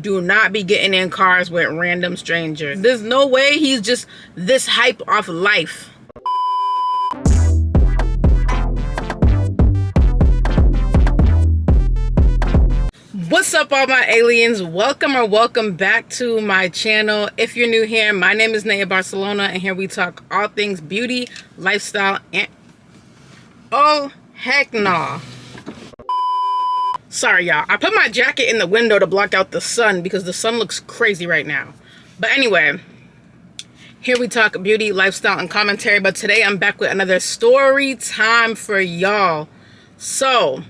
Do not be getting in cars with random strangers. There's no way he's just this hype off life. What's up, all my aliens? Welcome back to my channel. If you're new here, my name is Naya Barcelona, and here we talk all things beauty, lifestyle, and oh heck nah. Sorry, y'all. I put my jacket in the window to block out the sun because the sun looks crazy right now. But anyway, here we talk beauty, lifestyle, and commentary. But today I'm back with another story time for y'all. So,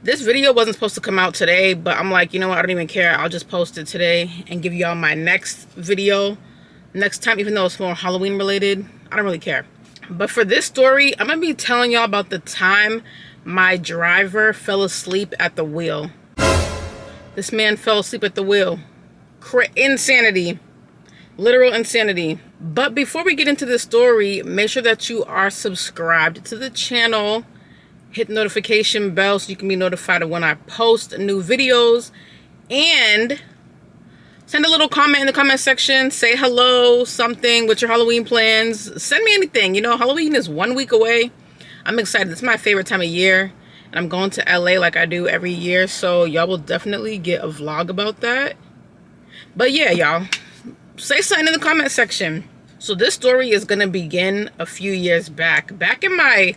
this video wasn't supposed to come out today, but I'm like, you know what? I don't even care. I'll just post it today and give y'all my next video next time, even though it's more Halloween related. I don't really care. But for this story, I'm going to be telling y'all about the time my driver fell asleep at the wheel. This man fell asleep at the wheel. Insanity. Literal insanity. But before we get into this story, make sure that you are subscribed to the channel. Hit the notification bell so you can be notified of when I post new videos. And send a little comment in the comment section. Say hello, something with your Halloween plans. Send me anything. You know, Halloween is 1 week away. I'm excited. It's my favorite time of year. And I'm going to LA like I do every year. So y'all will definitely get a vlog about that. But yeah, y'all. Say something in the comment section. So this story is going to begin a few years back. Back in my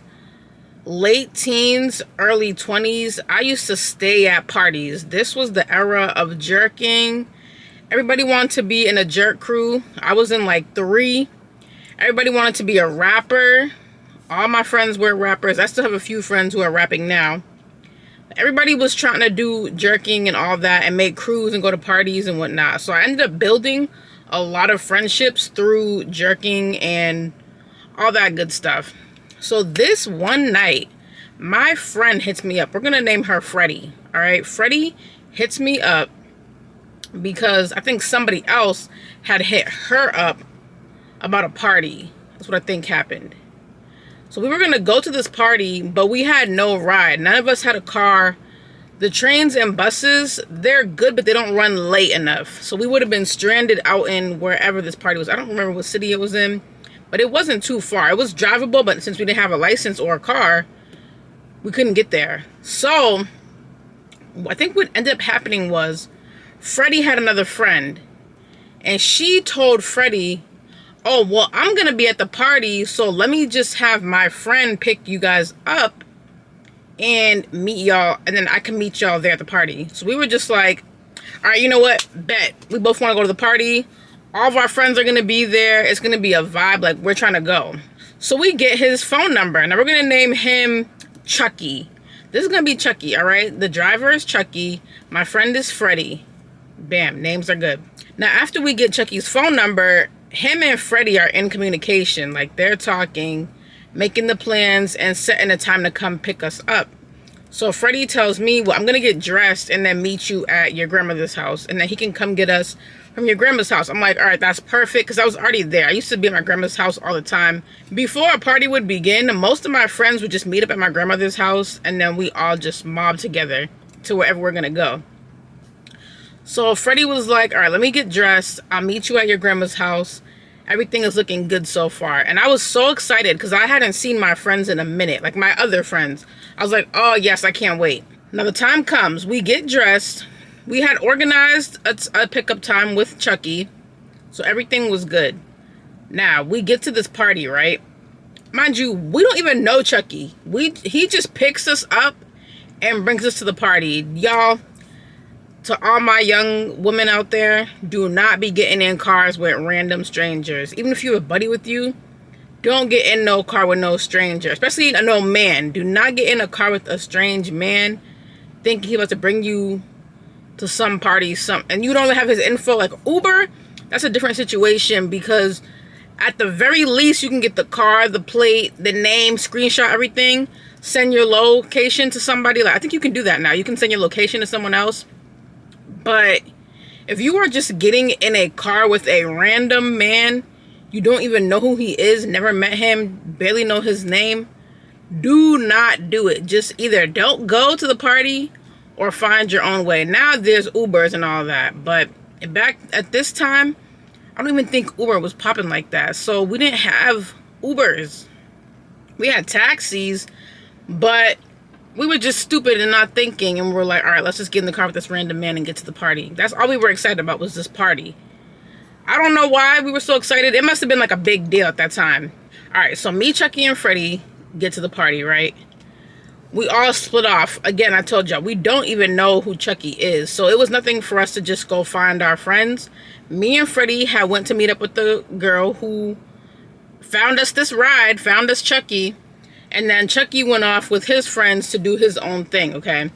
late teens, early 20s, I used to stay at parties. This was the era of jerking. Everybody wanted to be in a jerk crew. I was in like 3. Everybody wanted to be a rapper. All my friends were rappers. I still have a few friends who are rapping now. Everybody was trying to do jerking and all that and make crews and go to parties and whatnot. So I ended up building a lot of friendships through jerking and all that good stuff. So this one night, my friend hits me up. We're going to name her Freddie. All right. Freddie hits me up because I think somebody else had hit her up about a party. That's what I think happened. So we were going to go to this party, but we had no ride. None of us had a car. The trains and buses, they're good, but they don't run late enough. So we would have been stranded out in wherever this party was. I don't remember what city it was in, but it wasn't too far. It was drivable, but since we didn't have a license or a car, we couldn't get there. So I think what ended up happening was Freddie had another friend, and she told Freddie, oh, well, I'm going to be at the party, so let me just have my friend pick you guys up and meet y'all, and then I can meet y'all there at the party. So we were just like, all right, you know what? Bet. We both want to go to the party. All of our friends are going to be there. It's going to be a vibe. Like, we're trying to go. So we get his phone number. Now, we're going to name him Chucky. This is going to be Chucky, all right? The driver is Chucky. My friend is Freddie. Bam. Names are good. Now, after we get Chucky's phone number, him and Freddie are in communication. Like, they're talking, making the plans, and setting a time to come pick us up. So Freddie tells me, well, I'm going to get dressed and then meet you at your grandmother's house. And then he can come get us from your grandma's house. I'm like, all right, that's perfect, because I was already there. I used to be at my grandma's house all the time. Before a party would begin, most of my friends would just meet up at my grandmother's house, and then we all just mob together to wherever we're going to go. So Freddie was like, all right, let me get dressed. I'll meet you at your grandma's house. Everything is looking good so far. And I was so excited because I hadn't seen my friends in a minute, like my other friends. I was like, oh, yes, I can't wait. Now the time comes. We get dressed. We had organized a pickup time with Chucky, so everything was good. Now, we get to this party, right? Mind you, we don't even know Chucky. He just picks us up and brings us to the party. Y'all, to all my young women out there, do not be getting in cars with random strangers. Even if you have a buddy with you, don't get in no car with no stranger, especially no man. Do not get in a car with a strange man thinking he about to bring you to some party, and you don't have his info. Like Uber, that's a different situation, because at the very least you can get the car, the plate, the name, screenshot everything, send your location to somebody. Like, I think you can do that now. You can send your location to someone else. But if you are just getting in a car with a random man, you don't even know who he is, never met him, barely know his name, do not do it. Just either don't go to the party or find your own way. Now there's Ubers and all that, but back at this time, I don't even think Uber was popping like that. So we didn't have Ubers. We had taxis, but we were just stupid and not thinking, and we're like, all right, let's just get in the car with this random man and get to the party. That's all we were excited about, was this party. I don't know why we were so excited. It must have been like a big deal at that time. All right, so me, Chucky, and Freddie get to the party, right? We all split off. Again, I told y'all, we don't even know who Chucky is. So it was nothing for us to just go find our friends. Me and Freddie had went to meet up with the girl who found us this ride, found us Chucky. And then Chucky went off with his friends to do his own thing, okay?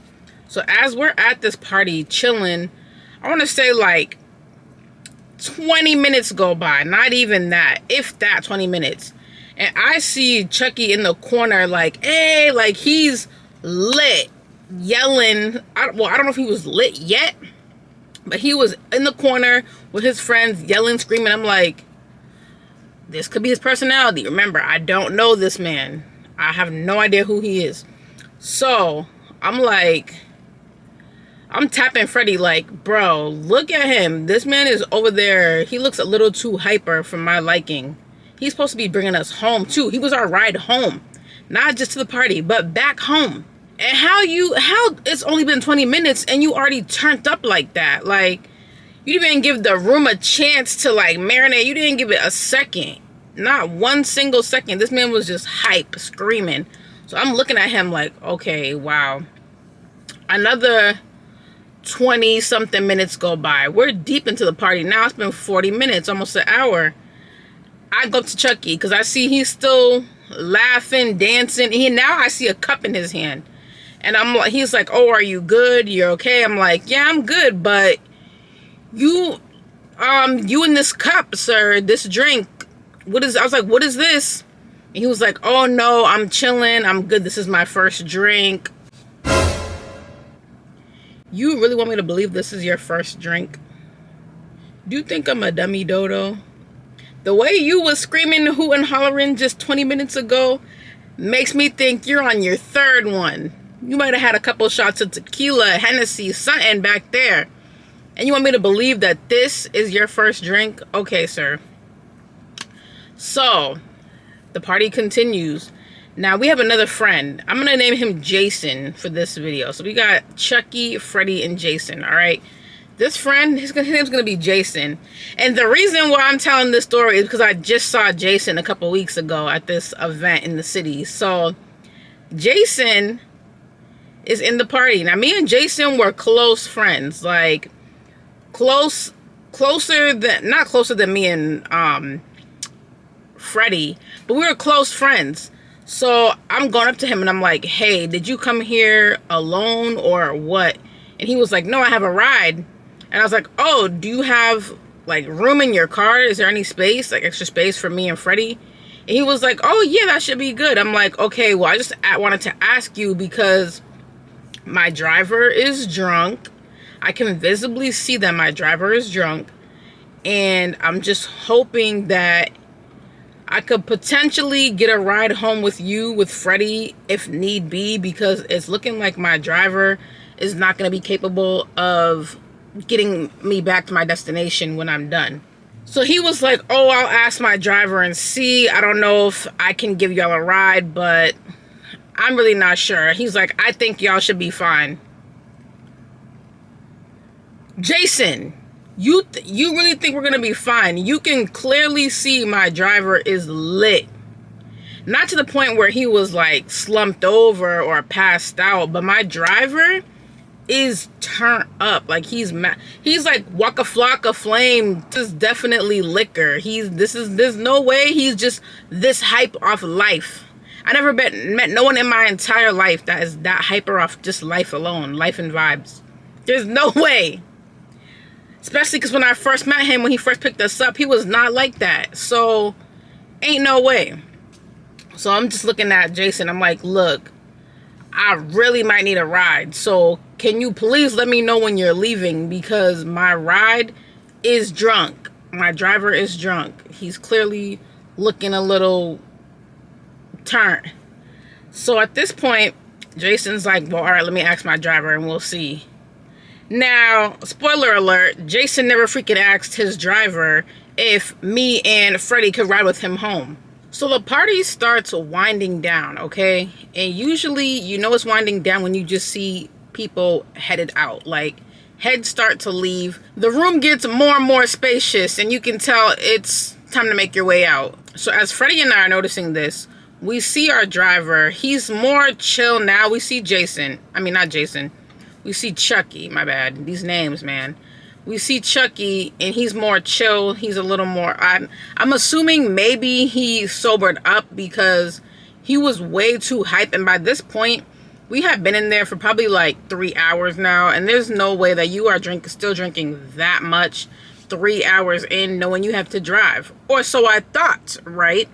So as we're at this party chilling, I want to say like 20 minutes go by. Not even that. If that, 20 minutes. And I see Chucky in the corner like, hey, like he's lit, yelling. Well, I don't know if he was lit yet, but he was in the corner with his friends yelling, screaming. I'm like, this could be his personality. Remember, I don't know this man. I have no idea who he is. So I'm like, I'm tapping Freddie like, bro, look at him. This man is over there. He looks a little too hyper for my liking. He's supposed to be bringing us home too. He was our ride home, not just to the party, but back home. And how it's only been 20 minutes and you already turned up like that? Like, you didn't even give the room a chance to like marinate. You didn't give it a second. Not one single second. This man was just hype, screaming. So I'm looking at him like, okay, wow. Another 20 something minutes go by. We're deep into the party. Now it's been 40 minutes, almost an hour. I go up to Chucky because I see he's still laughing, dancing. Now I see a cup in his hand. And I'm like, he's like, oh, are you good? You're okay? I'm like, yeah, I'm good. But you in this cup, sir, this drink, I was like, what is this? And he was like, oh no, I'm chilling. I'm good. This is my first drink. You really want me to believe this is your first drink? Do you think I'm a dummy dodo? The way you was screaming, hooting, and hollering just 20 minutes ago makes me think you're on your third one. You might have had a couple shots of tequila, Hennessy, something back there. And you want me to believe that this is your first drink? Okay, sir. So, the party continues. Now, we have another friend. I'm going to name him Jason for this video. So, we got Chucky, Freddie, and Jason, all right? This friend, his name's going to be Jason. And the reason why I'm telling this story is because I just saw Jason a couple weeks ago at this event in the city. So, Jason is in the party. Now, me and Jason were close friends. Like, closer than, not closer than me and Freddie, but we were close friends. So, I'm going up to him and I'm like, hey, did you come here alone or what? And he was like, no, I have a ride. And I was like, oh, do you have like room in your car? Is there any space, like extra space for me and Freddie? And he was like, oh yeah, that should be good. I'm like, okay, well, I just wanted to ask you because my driver is drunk. I can visibly see that my driver is drunk. And I'm just hoping that I could potentially get a ride home with you, with Freddie, if need be, because it's looking like my driver is not going to be capable of getting me back to my destination when I'm done. So he was like, oh, I'll ask my driver and see. I don't know if I can give y'all a ride, but I'm really not sure. He's like, I think y'all should be fine. Jason, you really think we're going to be fine? You can clearly see my driver is lit. Not to the point where he was like slumped over or passed out, but my driver is turned up. Like he's like Waka Flocka Flame. This is definitely liquor. There's no way he's just this hype off life. I never met no one in my entire life that is that hyper off just life alone, life and vibes. There's no way. Especially because when I first met him, when he first picked us up, he was not like that. So ain't no way. So I'm just looking at Jason. I'm like, look, I really might need a ride. So can you please let me know when you're leaving? Because my ride is drunk. My driver is drunk. He's clearly looking a little turned. So at this point, Jason's like, well, all right, let me ask my driver and we'll see. Now, spoiler alert, Jason never freaking asked his driver if me and Freddie could ride with him home. So the party starts winding down, okay? And usually, you know it's winding down when you just see people headed out. Like, heads start to leave. The room gets more and more spacious, and you can tell it's time to make your way out. So as Freddie and I are noticing this, we see our driver. He's more chill now. We see Jason. I mean, not Jason. We see Chucky. My bad. These names, man. We see Chucky, and he's more chill. He's a little more... I'm assuming maybe he sobered up because he was way too hype. And by this point, we have been in there for probably like 3 hours now. And there's no way that you are still drinking that much 3 hours in, knowing you have to drive. Or so I thought, right?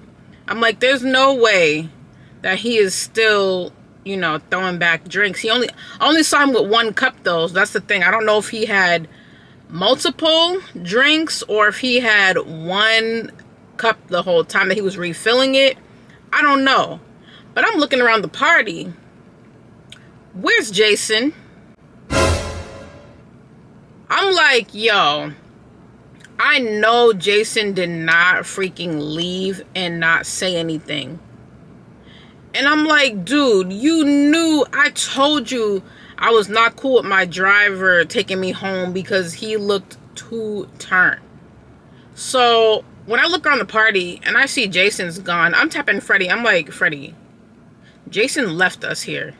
I'm like, there's no way that he is still, you know, throwing back drinks. I only saw him with 1 cup, though. So that's the thing. I don't know if he had multiple drinks or if he had 1 cup the whole time that he was refilling it. I don't know. But I'm looking around the party. Where's Jason? I'm like, yo, I know Jason did not freaking leave and not say anything. And I'm like, dude, you knew, I told you I was not cool with my driver taking me home because he looked too turned. So when I look around the party and I see Jason's gone, I'm tapping Freddie. I'm like, Freddie, Jason left us here.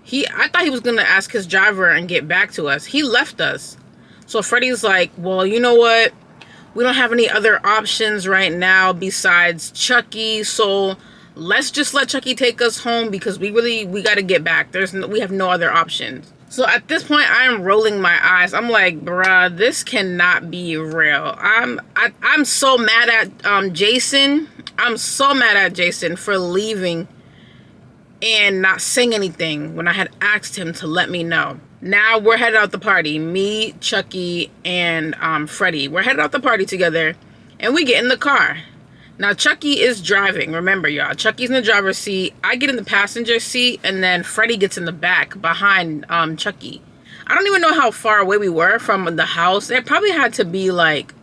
I thought he was going to ask his driver and get back to us. He left us. So Freddie's like, well, you know what? We don't have any other options right now besides Chucky. So let's just let Chucky take us home because we got to get back. We have no other options. So at this point, I am rolling my eyes. I'm like, bruh, this cannot be real. I'm so mad at Jason. I'm so mad at Jason for leaving and not saying anything when I had asked him to let me know. Now we're headed out the party. Me, Chucky, and Freddie. We're headed out the party together, and we get in the car. Now, Chucky is driving. Remember, y'all. Chucky's in the driver's seat. I get in the passenger seat, and then Freddie gets in the back behind Chucky. I don't even know how far away we were from the house. It probably had to be like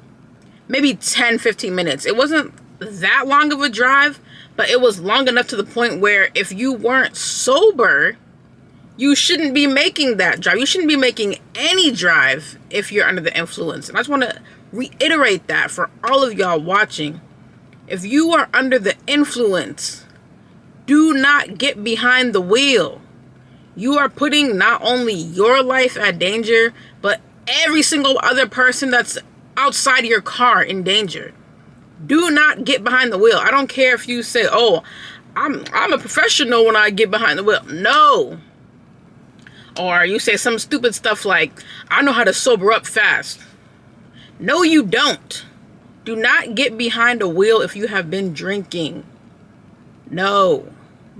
maybe 10, 15 minutes. It wasn't that long of a drive, but it was long enough to the point where if you weren't sober, you shouldn't be making that drive. You shouldn't be making any drive if you're under the influence. And I just want to reiterate that for all of y'all watching. If you are under the influence, do not get behind the wheel. You are putting not only your life at danger, but every single other person that's outside your car in danger. Do not get behind the wheel. I don't care if you say, oh, I'm a professional when I get behind the wheel. No. Or you say some stupid stuff like, I know how to sober up fast. No, you don't. Do not get behind a wheel if you have been drinking. No,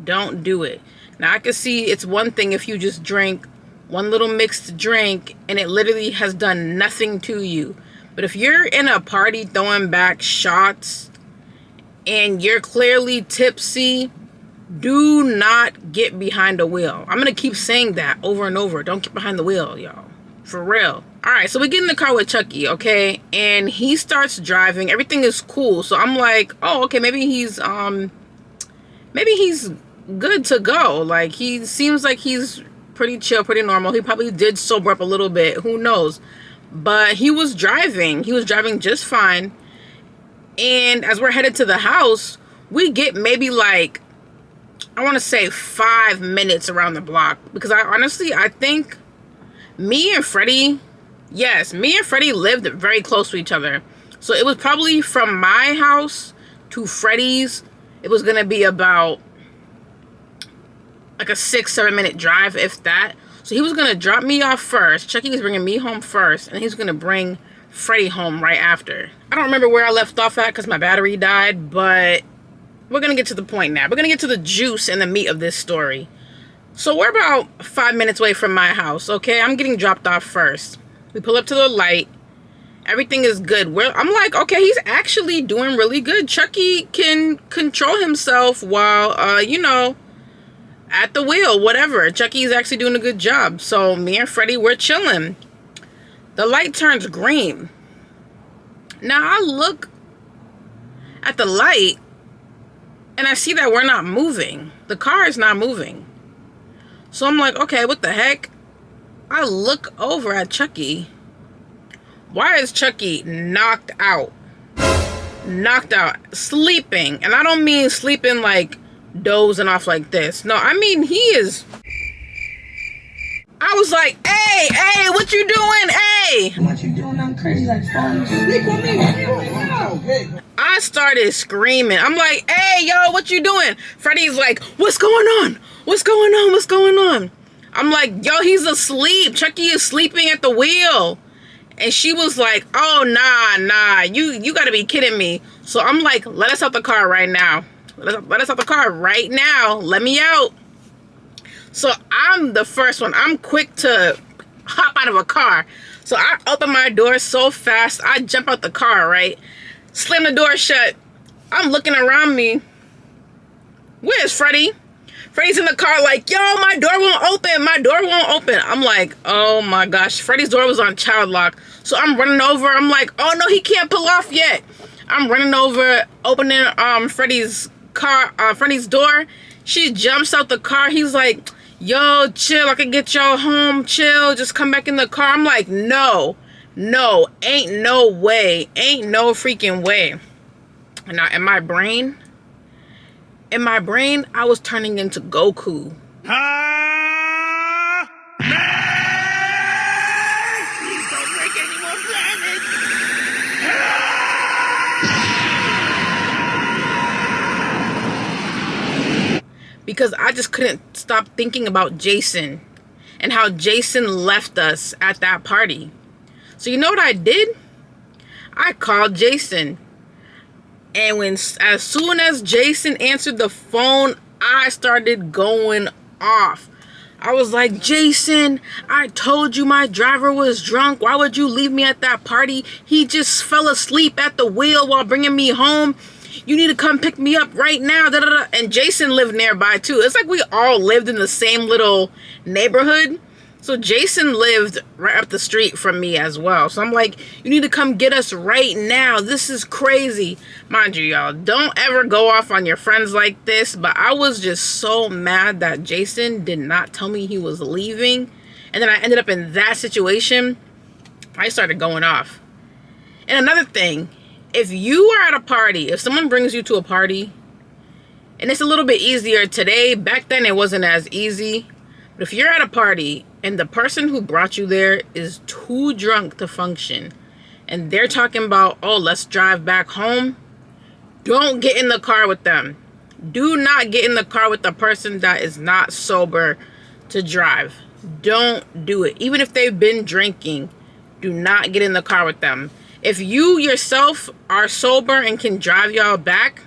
don't do it. Now, I can see it's one thing if you just drink one little mixed drink and it literally has done nothing to you. But if you're in a party throwing back shots and you're clearly tipsy, do not get behind a wheel. I'm going to keep saying that over and over. Don't get behind the wheel, y'all. For real. All right, so we get in the car with Chucky, okay? And he starts driving. Everything is cool. So I'm like, oh, okay, maybe he's good to go. Like, he seems like he's pretty chill, pretty normal. He probably did sober up a little bit. Who knows? But he was driving. He was driving just fine. And as we're headed to the house, we get maybe like, I want to say 5 minutes around the block. Because I think me and Freddie lived very close to each other. So it was probably from my house to Freddie's, it was going to be about like a 6-7 minute drive, if that. So he was going to drop me off first. Chucky was bringing me home first. And he was going to bring Freddie home right after. I don't remember where I left off at because my battery died. But we're going to get to the point now. We're going to get to the juice and the meat of this story. So we're about 5 minutes away from my house, okay? I'm getting dropped off first. We pull up to the light. Everything is good. I'm like, okay, he's actually doing really good. Chucky can control himself while, at the wheel, whatever. Chucky's actually doing a good job. So me and Freddie, we're chilling. The light turns green. Now I look at the light and I see that we're not moving. The car is not moving. So I'm like, okay, what the heck? I look over at Chucky. Why is Chucky knocked out? Knocked out, sleeping. And I don't mean sleeping like dozing off like this. No, I mean he is. I was like, hey, what you doing? Hey. What you doing? I'm crazy, like falling asleep on me. I started screaming. I'm like, hey, yo, what you doing? Freddie's like, what's going on? What's going on? What's going on? I'm like, yo, he's asleep. Chucky is sleeping at the wheel. And she was like, oh, nah, you gotta be kidding me. So I'm like, let us out the car right now. Let us out the car right now. Let me out. So I'm the first one. I'm quick to hop out of a car. So I open my door so fast. I jump out the car, right? Slam the door shut. I'm looking around me. Where's Freddie? Freddie's in the car like, yo, my door won't open. My door won't open. I'm like, oh my gosh. Freddie's door was on child lock. So I'm running over. I'm like, oh no, he can't pull off yet. I'm running over, opening Freddie's car, Freddie's door. She jumps out the car. He's like, yo, chill. I can get y'all home. Chill. Just come back in the car. I'm like, no, ain't no way. Ain't no freaking way. And now in my brain, I was turning into Goku. Please don't break any more planets. Because I just couldn't stop thinking about Jason and how Jason left us at that party. So you know what I did? I called Jason. And as soon as Jason answered the phone, I started going off. I was like, Jason, I told you my driver was drunk. Why would you leave me at that party? He just fell asleep at the wheel while bringing me home. You need to come pick me up right now. Da, da, da. And Jason lived nearby too. It's like we all lived in the same little neighborhood. So Jason lived right up the street from me as well. So I'm like, you need to come get us right now. This is crazy. Mind you, y'all, don't ever go off on your friends like this. But I was just so mad that Jason did not tell me he was leaving. And then I ended up in that situation. I started going off. And another thing, if you are at a party, if someone brings you to a party, and it's a little bit easier today, back then it wasn't as easy. But if you're at a party and the person who brought you there is too drunk to function and they're talking about, oh, let's drive back home, don't get in the car with them. Do not get in the car with the person that is not sober to drive. Don't do it. Even if they've been drinking, do not get in the car with them. If you yourself are sober and can drive y'all back,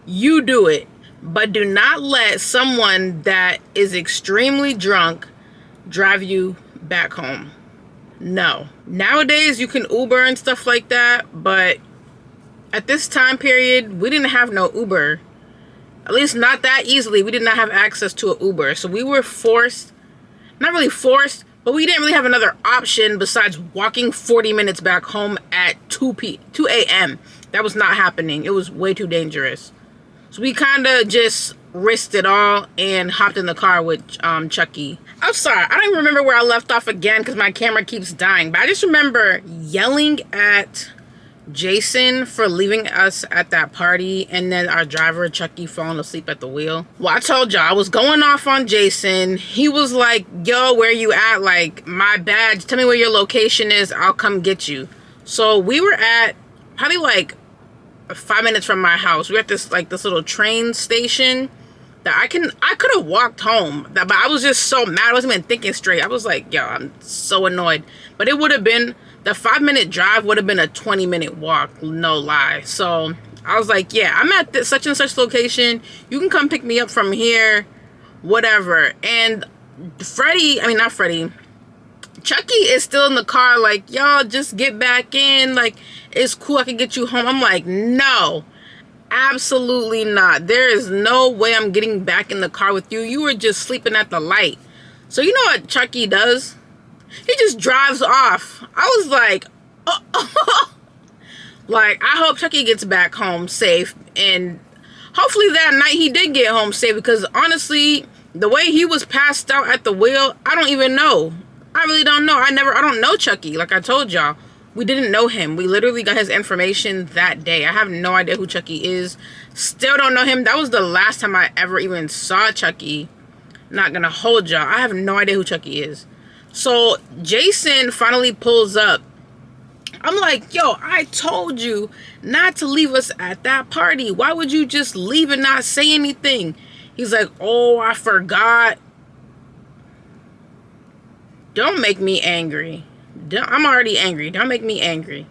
you do it. But do not let someone that is extremely drunk drive you back home. No. Nowadays, you can Uber and stuff like that. But at this time period, we didn't have no Uber. At least not that easily. We did not have access to an Uber. So we were forced, not really forced, but we didn't really have another option besides walking 40 minutes back home at 2 a.m. That was not happening. It was way too dangerous. So we kind of just risked it all and hopped in the car with Chucky. I'm sorry, I don't even remember where I left off again because my camera keeps dying. But I just remember yelling at Jason for leaving us at that party, and then our driver Chucky falling asleep at the wheel. Well, I told y'all I was going off on Jason. He was like, yo, where you at? Like, my bad, tell me where your location is, I'll come get you. So we were at probably like 5 minutes from my house. We were at this little train station that I could have walked home, but I was just so mad. I wasn't even thinking straight. I was like, yo, I'm so annoyed. But it would have been, the 5-minute drive would have been a 20-minute walk, no lie. So I was like, yeah, I'm at this such and such location. You can come pick me up from here, whatever. And Chucky is still in the car like, y'all just get back in. Like, it's cool, I can get you home. I'm like, no, Absolutely not. There is no way I'm getting back in the car with you. You were just sleeping at the light. So you know what Chucky does? He just drives off. I was like, oh. Like, I hope Chucky gets back home safe. And hopefully that night he did get home safe, because honestly, the way he was passed out at the wheel, I don't even know. I really don't know. I don't know Chucky. Like I told y'all, we didn't know him. We literally got his information that day. I have no idea who Chucky is. Still don't know him. That was the last time I ever even saw Chucky. Not gonna hold y'all. I have no idea who Chucky is. So Jason finally pulls up. I'm like, yo, I told you not to leave us at that party. Why would you just leave and not say anything? He's like, oh, I forgot. Don't make me angry. I'm already angry. Don't make me angry.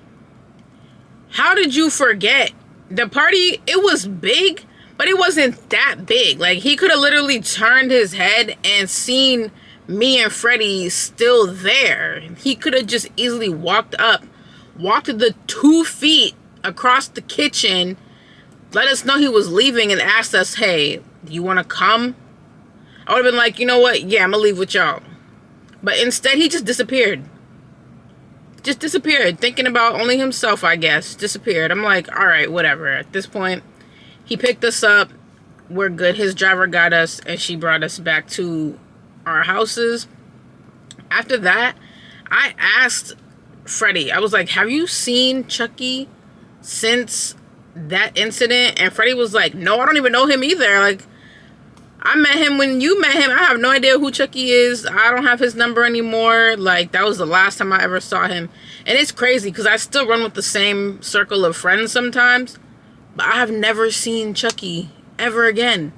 How did you forget? The party, it was big, but it wasn't that big. Like, he could have literally turned his head and seen me and Freddie still there. He could have just easily walked the 2 feet across the kitchen, let us know he was leaving, and asked us, hey, do you want to come? I would have been like, you know what? Yeah, I'm going to leave with y'all. But instead, he just disappeared. Just disappeared. Thinking about only himself, I guess. Disappeared. I'm like, all right, whatever. At this point, he picked us up. We're good. His driver got us, and she brought us back to our houses. After that, I asked Freddie, I was like, have you seen Chucky since that incident? And Freddie was like, no, I don't even know him either. Like, I met him when you met him. I have no idea who Chucky is. I don't have his number anymore. Like, that was the last time I ever saw him. And it's crazy because I still run with the same circle of friends sometimes, but I have never seen Chucky ever again.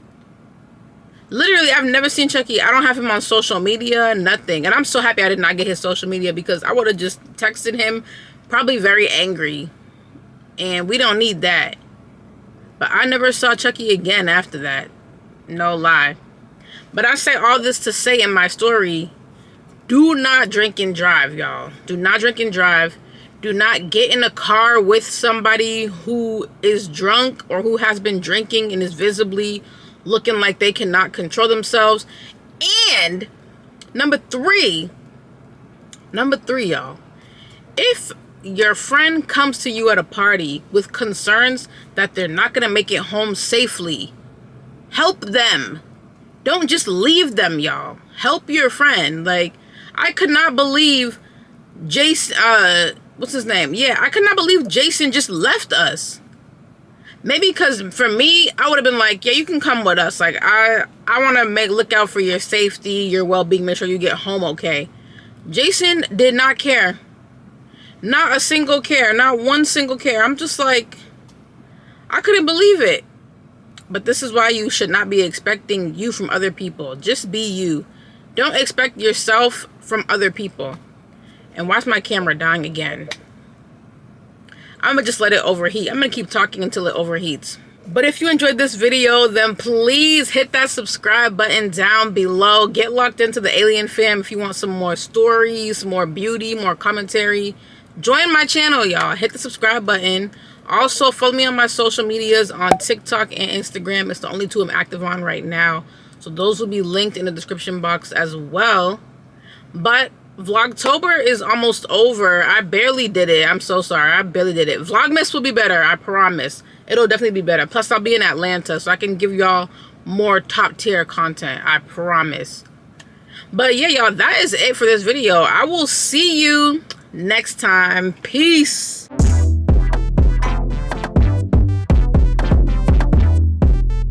Literally, I've never seen Chucky. I don't have him on social media, nothing. And I'm so happy I did not get his social media, because I would have just texted him, probably very angry. And we don't need that. But I never saw Chucky again after that. No lie. But I say all this to say in my story, do not drink and drive, y'all. Do not drink and drive. Do not get in a car with somebody who is drunk or who has been drinking and is visibly looking like they cannot control themselves. And number three, y'all, if your friend comes to you at a party with concerns that they're not gonna make it home safely, help them. Don't just leave them, y'all. Help your friend. Like, I could not believe Jason, what's his name? Yeah, I could not believe Jason just left us. Maybe because for me, I would have been like, yeah, you can come with us. Like, I want to look out for your safety, your well-being, make sure you get home okay. Jason did not care. Not a single care. Not one single care. I'm just like, I couldn't believe it. But this is why you should not be expecting you from other people. Just be you. Don't expect yourself from other people. And watch my camera dying again. I'm going to just let it overheat. I'm going to keep talking until it overheats. But if you enjoyed this video, then please hit that subscribe button down below. Get locked into the Alien fam if you want some more stories, more beauty, more commentary. Join my channel, y'all. Hit the subscribe button. Also, follow me on my social medias on TikTok and Instagram. It's the only two I'm active on right now. So those will be linked in the description box as well. But Vlogtober is almost over. I barely did it. I'm so sorry. I barely did it. Vlogmas will be better. I promise. It'll definitely be better. Plus, I'll be in Atlanta, so I can give y'all more top tier content. I promise. But yeah, y'all, that is it for this video. I will see you next time. Peace.